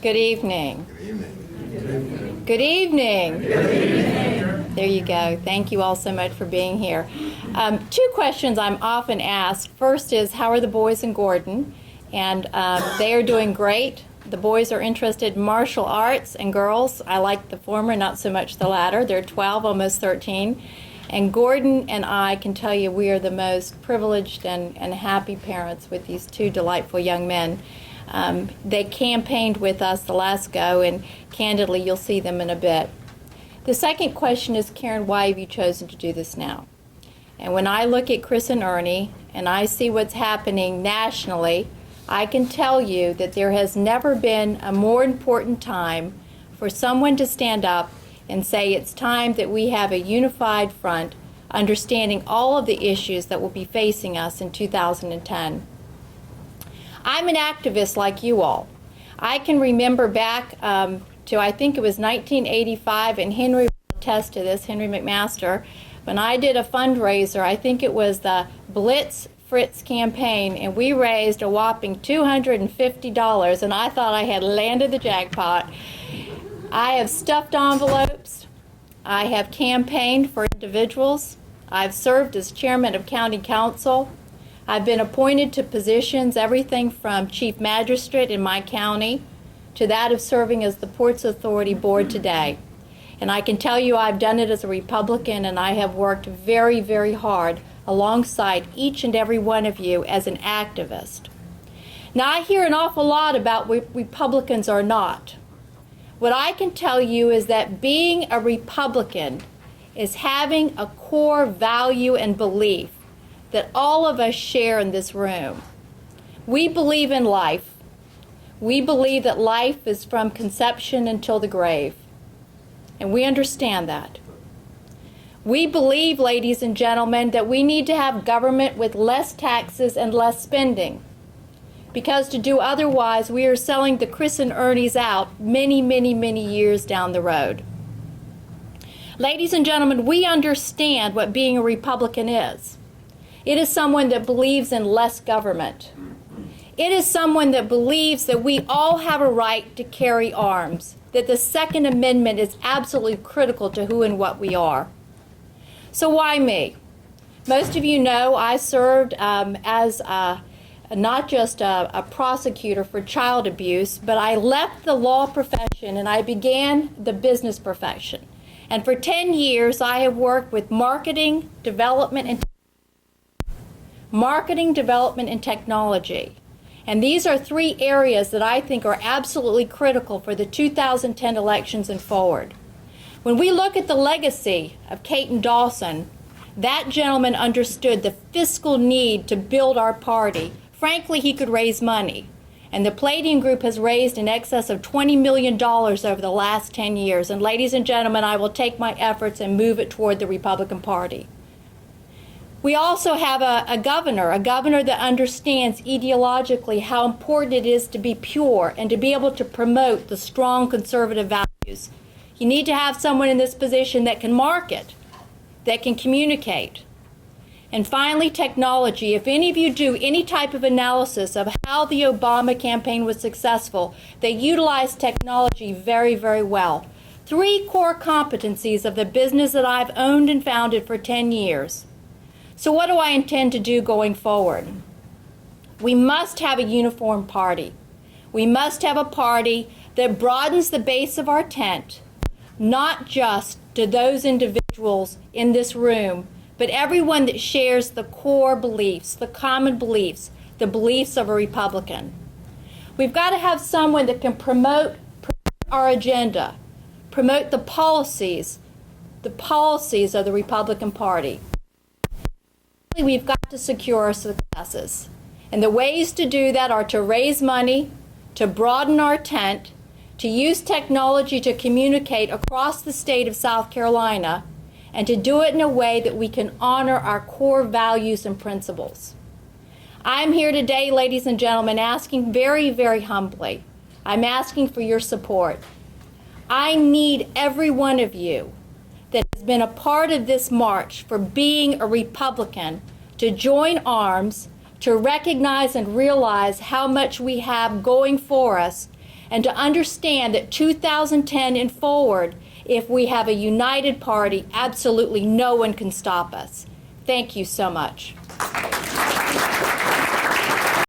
Good evening. Good evening. There you go. Thank you all so much for being here. Two questions I'm often asked. First is, how are the boys in Gordon? And they are doing great. The boys are interested in martial arts, and girls, I like the former, not so much the latter. They're 12, almost 13. And Gordon and I can tell you we are the most privileged and happy parents with these two delightful young men. They campaigned with us the last go, and candidly, you'll see them in a bit. The second question is, Karen, why have you chosen to do this now? And when I look at Chris and Ernie, and I see what's happening nationally, I can tell you that there has never been a more important time for someone to stand up and say it's time that we have a unified front, understanding all of the issues that will be facing us in 2010. I'm an activist like you all. I can remember back to, I think it was 1985, and Henry will attest to this, Henry McMaster, when I did a fundraiser, I think it was the Blitz Fritz campaign, and we raised a whopping $250, and I thought I had landed the jackpot. I have stuffed envelopes. I have campaigned for individuals. I've served as chairman of county council. I've been appointed to positions, everything from chief magistrate in my county to that of serving as the Ports Authority board today. And I can tell you I've done it as a Republican, and I have worked very, very hard alongside each and every one of you as an activist. Now, I hear an awful lot about what Republicans are not. What I can tell you is that being a Republican is having a core value and belief that all of us share in this room. We believe in life. We believe that life is from conception until the grave. And we understand that. We believe, ladies and gentlemen, that we need to have government with less taxes and less spending. Because to do otherwise, we are selling the Chris and Ernies out many, many, many years down the road. Ladies and gentlemen, we understand what being a Republican is. It is someone that believes in less government. It is someone that believes that we all have a right to carry arms, that the Second Amendment is absolutely critical to who and what we are. So why me? Most of you know I served as not just a prosecutor for child abuse, but I left the law profession and I began the business profession. And for 10 years I have worked with marketing, development, and technology. And these are three areas that I think are absolutely critical for the 2010 elections and forward. When we look at the legacy of Caton Dawson, that gentleman understood the fiscal need to build our party. Frankly, he could raise money. And the Palladium Group has raised in excess of $20 million over the last 10 years. And ladies and gentlemen, I will take my efforts and move it toward the Republican Party. We also have a governor that understands ideologically how important it is to be pure and to be able to promote the strong conservative values. You need to have someone in this position that can market, that can communicate. And finally, technology. If any of you do any type of analysis of how the Obama campaign was successful, they utilized technology very, very well. Three core competencies of the business that I've owned and founded for 10 years. So what do I intend to do going forward? We must have a uniform party. We must have a party that broadens the base of our tent, not just to those individuals in this room, but everyone that shares the core beliefs, the common beliefs, the beliefs of a Republican. We've got to have someone that can promote our agenda, promote the policies of the Republican Party. We've got to secure our successes. And the ways to do that are to raise money, to broaden our tent, to use technology to communicate across the state of South Carolina, and to do it in a way that we can honor our core values and principles. I'm here today, ladies and gentlemen, asking very, very humbly, I'm asking for your support. I need every one of you that has been a part of this march for being a Republican to join arms, to recognize and realize how much we have going for us, and to understand that 2010 and forward, if we have a united party, absolutely no one can stop us. Thank you so much.